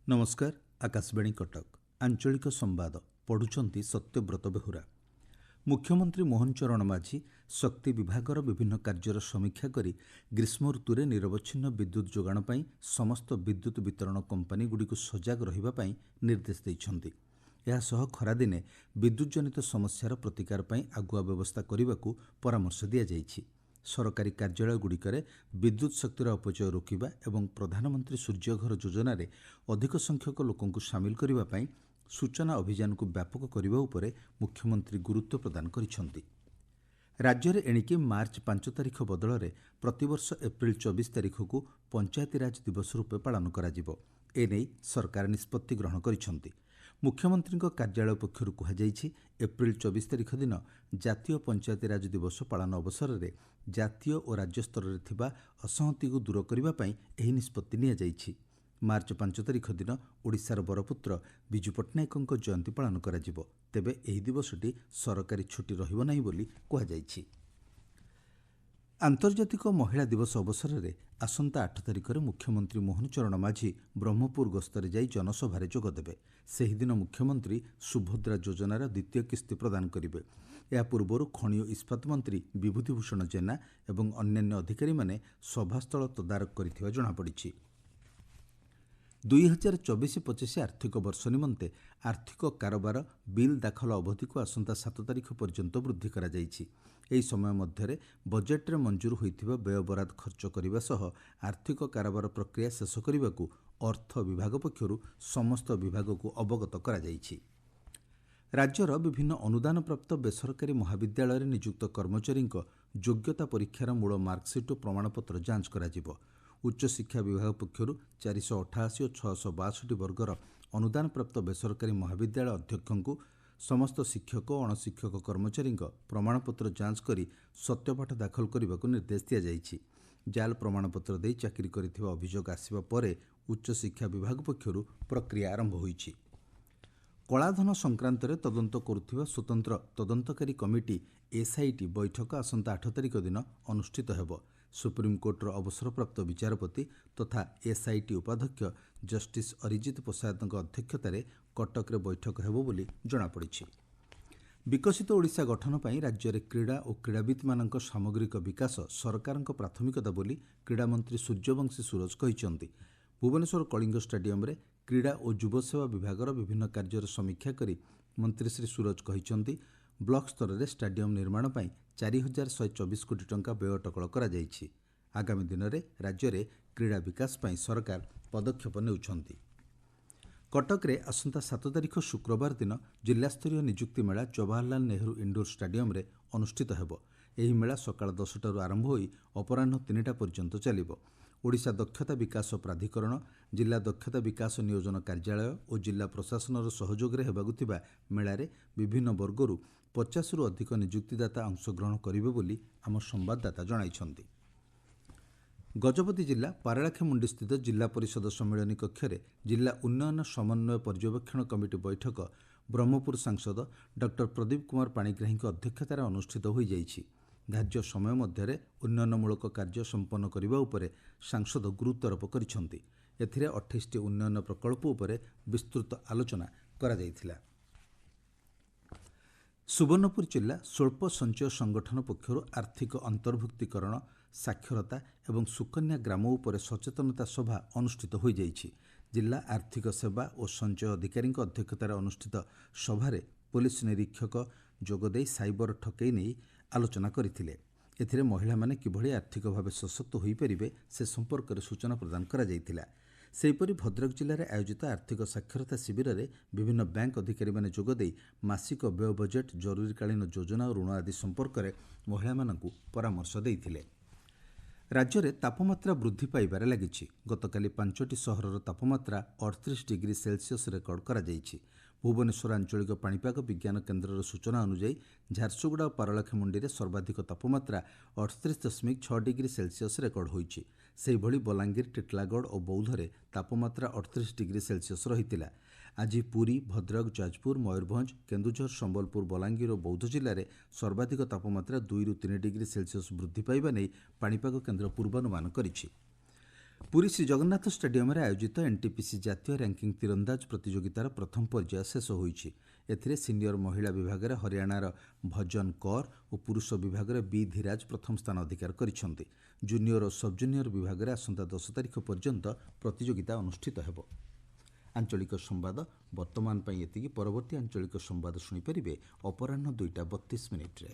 नमस्कार। आकाशवाणी कटक आंचलिक संवाद पढ़ुचंती सत्यव्रत बेहुरा। मुख्यमंत्री मोहन चरण माझी शक्ति विभागर विभिन्न कार्यर समीक्षा करी ग्रीष्म ऋतुरे निरवच्छिन्न विद्युत जोगाण पई समस्त विद्युत वितरण कंपानी गुड़िक सजग रहिबा पई निर्देश दैछंती। ଏହା ସହ ଖରାଦିନେ ବିଦ୍ୟୁତ୍ ଜନିତ ସମସ୍ୟାର ପ୍ରତିକାର ପାଇଁ ଆଗୁଆ ବ୍ୟବସ୍ଥା କରିବାକୁ ପରାମର୍ଶ ଦିଆଯାଇଛି। ସରକାରୀ କାର୍ଯ୍ୟାଳୟଗୁଡ଼ିକରେ ବିଦ୍ୟୁତ୍ ଶକ୍ତିର ଅପଚୟ ରୋକିବା ଏବଂ ପ୍ରଧାନମନ୍ତ୍ରୀ ସୂର୍ଯ୍ୟଘର ଯୋଜନାରେ ଅଧିକ ସଂଖ୍ୟକ ଲୋକଙ୍କୁ ସାମିଲ କରିବା ପାଇଁ ସୂଚନା ଅଭିଯାନକୁ ବ୍ୟାପକ କରିବା ଉପରେ ମୁଖ୍ୟମନ୍ତ୍ରୀ ଗୁରୁତ୍ୱ ପ୍ରଦାନ କରିଛନ୍ତି। ରାଜ୍ୟରେ ଏଣିକି ମାର୍ଚ୍ଚ 5 ତାରିଖ ବଦଳରେ ପ୍ରତିବର୍ଷ ଏପ୍ରିଲ 24 ତାରିଖକୁ ପଞ୍ଚାୟତିରାଜ ଦିବସ ରୂପେ ପାଳନ କରାଯିବ। ଏନେଇ ସରକାର ନିଷ୍ପତ୍ତି ଗ୍ରହଣ କରିଛନ୍ତି। ମୁଖ୍ୟମନ୍ତ୍ରୀଙ୍କ କାର୍ଯ୍ୟାଳୟ ପକ୍ଷରୁ କୁହାଯାଇଛି, ଏପ୍ରିଲ 24 ତାରିଖ ଦିନ ଜାତୀୟ ପଞ୍ଚାୟତିରାଜ ଦିବସ ପାଳନ ଅବସରରେ ଜାତୀୟ ଓ ରାଜ୍ୟ ସ୍ତରରେ ଥିବା ଅସହମତିକୁ ଦୂର କରିବା ପାଇଁ ଏହି ନିଷ୍ପତ୍ତି ନିଆଯାଇଛି। ମାର୍ଚ୍ଚ 5 ତାରିଖ ଦିନ ଓଡ଼ିଶାର ବରପୁତ୍ର ବିଜୁ ପଟ୍ଟନାୟକଙ୍କ ଜୟନ୍ତୀ ପାଳନ କରାଯିବ। ତେବେ ଏହି ଦିବସଟି ସରକାରୀ ଛୁଟି ରହିବ ନାହିଁ ବୋଲି କୁହାଯାଇଛି। ଆନ୍ତର୍ଜାତିକ ମହିଳା ଦିବସ ଅବସରରେ ଆସନ୍ତା 8 ତାରିଖରେ ମୁଖ୍ୟମନ୍ତ୍ରୀ ମୋହନ ଚରଣ ମାଝୀ ବ୍ରହ୍ମପୁର ଗସ୍ତରେ ଯାଇ ଜନସଭାରେ ଯୋଗଦେବେ। ସେହିଦିନ ମୁଖ୍ୟମନ୍ତ୍ରୀ ସୁଭଦ୍ରା ଯୋଜନାର ଦ୍ୱିତୀୟ କିସ୍ତି ପ୍ରଦାନ କରିବେ। ଏହା ପୂର୍ବରୁ ଖଣି ଓ ଇସ୍ପାତ ମନ୍ତ୍ରୀ ବିଭୂତିଭୂଷଣ ଜେନା ଏବଂ ଅନ୍ୟାନ୍ୟ ଅଧିକାରୀମାନେ ସଭାସ୍ଥଳ ତଦାରଖ କରିଥିବା ଜଣାପଡ଼ିଛି। 2024-25 ଆର୍ଥିକ ବର୍ଷ ନିମନ୍ତେ ଆର୍ଥିକ କାରବାର ବିଲ୍ ଦାଖଲ ଅବଧିକୁ ଆସନ୍ତା 7 ତାରିଖ ପର୍ଯ୍ୟନ୍ତ ବୃଦ୍ଧି କରାଯାଇଛି। ଏହି ସମୟ ମଧ୍ୟରେ ବଜେଟ୍ରେ ମଞ୍ଜୁର ହୋଇଥିବା ବ୍ୟୟ ବରାଦ ଖର୍ଚ୍ଚ କରିବା ସହ ଆର୍ଥିକ କାରବାର ପ୍ରକ୍ରିୟା ଶେଷ କରିବାକୁ ଅର୍ଥ ବିଭାଗ ପକ୍ଷରୁ ସମସ୍ତ ବିଭାଗକୁ ଅବଗତ କରାଯାଇଛି। ରାଜ୍ୟର ବିଭିନ୍ନ ଅନୁଦାନପ୍ରାପ୍ତ ବେସରକାରୀ ମହାବିଦ୍ୟାଳୟରେ ନିଯୁକ୍ତ କର୍ମଚାରୀଙ୍କ ଯୋଗ୍ୟତା ପରୀକ୍ଷାର ମୂଳ ମାର୍କସିଟ୍ ଓ ପ୍ରମାଣପତ୍ର ଯାଞ୍ଚ କରାଯିବ। ଉଚ୍ଚଶିକ୍ଷା ବିଭାଗ ପକ୍ଷରୁ 488 ଓ 662 ବର୍ଗର ଅନୁଦାନପ୍ରାପ୍ତ ବେସରକାରୀ ମହାବିଦ୍ୟାଳୟ ଅଧ୍ୟକ୍ଷଙ୍କୁ ସମସ୍ତ ଶିକ୍ଷକ ଓ ଅଣଶିକ୍ଷକ କର୍ମଚାରୀଙ୍କ ପ୍ରମାଣପତ୍ର ଯାଞ୍ଚ କରି ସତ୍ୟପାଠ ଦାଖଲ କରିବାକୁ ନିର୍ଦ୍ଦେଶ ଦିଆଯାଇଛି। ଜାଲ୍ ପ୍ରମାଣପତ୍ର ଦେଇ ଚାକିରି କରିଥିବା ଅଭିଯୋଗ ଆସିବା ପରେ ଉଚ୍ଚଶିକ୍ଷା ବିଭାଗ ପକ୍ଷରୁ ପ୍ରକ୍ରିୟା ଆରମ୍ଭ ହୋଇଛି। କଳାଧନ ସଂକ୍ରାନ୍ତରେ ତଦନ୍ତ କରୁଥିବା ସ୍ୱତନ୍ତ୍ର ତଦନ୍ତକାରୀ କମିଟି ଏସ୍ଆଇଟି ବୈଠକ ଆସନ୍ତା 8 ତାରିଖ ଦିନ ଅନୁଷ୍ଠିତ ହେବ। ସୁପ୍ରିମକୋର୍ଟର ଅବସରପ୍ରାପ୍ତ ବିଚାରପତି ତଥା ଏସ୍ଆଇଟି ଉପାଧ୍ୟକ୍ଷ ଜଷ୍ଟିସ୍ ଅରିଜିତ ପ୍ରସାଦଙ୍କ ଅଧ୍ୟକ୍ଷତାରେ କଟକରେ ବୈଠକ ହେବ ବୋଲି ଜଣାପଡ଼ିଛି। ବିକଶିତ ଓଡ଼ିଶା ଗଠନ ପାଇଁ ରାଜ୍ୟରେ କ୍ରୀଡ଼ା ଓ କ୍ରୀଡ଼ାବିତ୍ମାନଙ୍କ ସାମଗ୍ରିକ ବିକାଶ ସରକାରଙ୍କ ପ୍ରାଥମିକତା ବୋଲି କ୍ରୀଡ଼ାମନ୍ତ୍ରୀ ସୂର୍ଯ୍ୟବଂଶୀ ସୁରଜ କହିଛନ୍ତି। ଭୁବନେଶ୍ୱର କଳିଙ୍ଗ ଷ୍ଟାଡିୟମରେ କ୍ରୀଡ଼ା ଓ ଯୁବସେବା ବିଭାଗର ବିଭିନ୍ନ କାର୍ଯ୍ୟର ସମୀକ୍ଷା କରି ମନ୍ତ୍ରୀ ଶ୍ରୀ ସୁରଜ କହିଛନ୍ତି, ବ୍ଲକ ସ୍ତରରେ ଷ୍ଟାଡିୟମ ନିର୍ମାଣ ପାଇଁ 4124 କୋଟି ଟଙ୍କା ବ୍ୟୟ ଅଟକଳ କରାଯାଇଛି। ଆଗାମୀ ଦିନରେ ରାଜ୍ୟରେ କ୍ରୀଡ଼ା ବିକାଶ ପାଇଁ ସରକାର ପଦକ୍ଷେପ ନେଉଛନ୍ତି। କଟକରେ ଆସନ୍ତା 7 ତାରିଖ ଶୁକ୍ରବାର ଦିନ ଜିଲ୍ଲାସ୍ତରୀୟ ନିଯୁକ୍ତି ମେଳା ଜବାହରଲାଲ ନେହେରୁ ଇଣ୍ଡୋର ଷ୍ଟାଡିୟମରେ ଅନୁଷ୍ଠିତ ହେବ। ଏହି ମେଳା ସକାଳ 10ଟାରୁ ଆରମ୍ଭ ହୋଇ ଅପରାହ୍ନ 3ଟା ପର୍ଯ୍ୟନ୍ତ ଚାଲିବ। ଓଡ଼ିଶା ଦକ୍ଷତା ବିକାଶ ପ୍ରାଧିକରଣ, ଜିଲ୍ଲା ଦକ୍ଷତା ବିକାଶ ନିୟୋଜନ କାର୍ଯ୍ୟାଳୟ ଓ ଜିଲ୍ଲା ପ୍ରଶାସନର ସହଯୋଗରେ ହେବାକୁ ଥିବା ମେଳାରେ ବିଭିନ୍ନ ବର୍ଗରୁ 50ରୁ ଅଧିକ ନିଯୁକ୍ତିଦାତା ଅଂଶଗ୍ରହଣ କରିବେ ବୋଲି ଆମ ସମ୍ବାଦଦାତା ଜଣାଇଛନ୍ତି। ଗଜପତି ଜିଲ୍ଲା ପାରଳାଖେମୁଣ୍ଡିସ୍ଥିତ ଜିଲ୍ଲା ପରିଷଦ ସମ୍ମିଳନୀ କକ୍ଷରେ ଜିଲ୍ଲା ଉନ୍ନୟନ ସମନ୍ୱୟ ପର୍ଯ୍ୟବେକ୍ଷଣ କମିଟି ବୈଠକ ବ୍ରହ୍ମପୁର ସାଂସଦ ଡକ୍ଟର ପ୍ରଦୀପ କୁମାର ପାଣିଗ୍ରାହୀଙ୍କ ଅଧ୍ୟକ୍ଷତାରେ ଅନୁଷ୍ଠିତ ହୋଇଯାଇଛି। ଧାର୍ଯ୍ୟ ସମୟ ମଧ୍ୟରେ ଉନ୍ନୟନମୂଳକ କାର୍ଯ୍ୟ ସମ୍ପନ୍ନ କରିବା ଉପରେ ସାଂସଦ ଗୁରୁତ୍ୱାରୋପ କରିଛନ୍ତି। ଏଥିରେ 28ଟି ଉନ୍ନୟନ ପ୍ରକଳ୍ପ ଉପରେ ବିସ୍ତୃତ ଆଲୋଚନା କରାଯାଇଥିଲା। ସୁବର୍ଣ୍ଣପୁର ଜିଲ୍ଲା ସ୍ୱଳ୍ପ ସଞ୍ଚୟ ସଂଗଠନ ପକ୍ଷରୁ ଆର୍ଥିକ ଅନ୍ତର୍ଭୁକ୍ତିକରଣ, ସାକ୍ଷରତା ଏବଂ ସୁକନ୍ୟା ଗ୍ରାମ ଉପରେ ସଚେତନତା ସଭା ଅନୁଷ୍ଠିତ ହୋଇଯାଇଛି। ଜିଲ୍ଲା ଆର୍ଥିକ ସେବା ଓ ସଞ୍ଚୟ ଅଧିକାରୀଙ୍କ ଅଧ୍ୟକ୍ଷତାରେ ଅନୁଷ୍ଠିତ ସଭାରେ ପୋଲିସ ନିରୀକ୍ଷକ ଯୋଗଦେଇ ସାଇବର ଠକେଇ ନେଇ ଆଲୋଚନା କରିଥିଲେ। ଏଥିରେ ମହିଳାମାନେ କିଭଳି ଆର୍ଥିକ ଭାବେ ସଶକ୍ତ ହୋଇପାରିବେ ସେ ସମ୍ପର୍କରେ ସୂଚନା ପ୍ରଦାନ କରାଯାଇଥିଲା। ସେହିପରି ଭଦ୍ରକ ଜିଲ୍ଲାରେ ଆୟୋଜିତ ଆର୍ଥିକ ସାକ୍ଷରତା ଶିବିରରେ ବିଭିନ୍ନ ବ୍ୟାଙ୍କ ଅଧିକାରୀମାନେ ଯୋଗଦେଇ ମାସିକ ବ୍ୟୟ ବଜେଟ୍, ଜରୁରୀକାଳୀନ ଯୋଜନା ଓ ଋଣ ଆଦି ସମ୍ପର୍କରେ ମହିଳାମାନଙ୍କୁ ପରାମର୍ଶ ଦେଇଥିଲେ। ରାଜ୍ୟରେ ତାପମାତ୍ରା ବୃଦ୍ଧି ପାଇବାରେ ଲାଗିଛି। ଗତକାଲି 5ଟି ସହରର ତାପମାତ୍ରା 38 ଡିଗ୍ରୀ ସେଲ୍ସିୟସ୍ ରେକର୍ଡ କରାଯାଇଛି। ଭୁବନେଶ୍ୱର ଆଞ୍ଚଳିକ ପାଣିପାଗ ବିଜ୍ଞାନ କେନ୍ଦ୍ରର ସୂଚନା ଅନୁଯାୟୀ ଝାରସୁଗୁଡ଼ା ଓ ପାରଳାଖେମୁଣ୍ଡିରେ ସର୍ବାଧିକ ତାପମାତ୍ରା 38.6 ଡିଗ୍ରୀ ସେଲ୍ସିୟସ୍ ରେକର୍ଡ ହୋଇଛି। ସେହିଭଳି ବଲାଙ୍ଗୀର, ଟିଟିଲାଗଡ଼ ଓ ବୌଦ୍ଧରେ ତାପମାତ୍ରା 38 ଡିଗ୍ରୀ ସେଲ୍ସିୟସ୍ ରହିଥିଲା। ଆଜି ପୁରୀ, ଭଦ୍ରକ, ଯାଜପୁର, ମୟୂରଭଞ୍ଜ, କେନ୍ଦୁଝର, ସମ୍ବଲପୁର, ବଲାଙ୍ଗୀର ଓ ବୌଦ୍ଧ ଜିଲ୍ଲାରେ ସର୍ବାଧିକ ତାପମାତ୍ରା 2ରୁ 3 ଡିଗ୍ରୀ ସେଲ୍ସିୟସ୍ ବୃଦ୍ଧି ପାଇବା ନେଇ ପାଣିପାଗ କେନ୍ଦ୍ର ପୂର୍ବାନୁମାନ କରିଛି। ପୁରୀ ଶ୍ରୀ ଜଗନ୍ନାଥ ଷ୍ଟାଡିୟମରେ ଆୟୋଜିତ ଏନ୍ଟିପିସି ଜାତୀୟ ର୍ୟାଙ୍କିଙ୍ଗ୍ ତୀରନ୍ଦାଜ ପ୍ରତିଯୋଗିତାର ପ୍ରଥମ ପର୍ଯ୍ୟାୟ ଶେଷ ହୋଇଛି। ଏଥିରେ ସିନିୟର ମହିଳା ବିଭାଗରେ ହରିୟାଣାର ଭଜନ କୌର ଓ ପୁରୁଷ ବିଭାଗରେ ବି ଧୀରାଜ ପ୍ରଥମ ସ୍ଥାନ ଅଧିକାର କରିଛନ୍ତି। ଜୁନିୟର ଓ ସବ୍ ଜୁନିୟର ବିଭାଗରେ ଆସନ୍ତା 10 ତାରିଖ ପର୍ଯ୍ୟନ୍ତ ପ୍ରତିଯୋଗିତା ଅନୁଷ୍ଠିତ ହେବ। ଆଞ୍ଚଳିକ ସମ୍ବାଦ ବର୍ତ୍ତମାନ ପାଇଁ ଏତିକି। ପରବର୍ତ୍ତୀ ଆଞ୍ଚଳିକ ସମ୍ବାଦ ଶୁଣିପାରିବେ ଅପରାହ୍ନ 2ଟା 32 ମିନିଟ୍ରେ।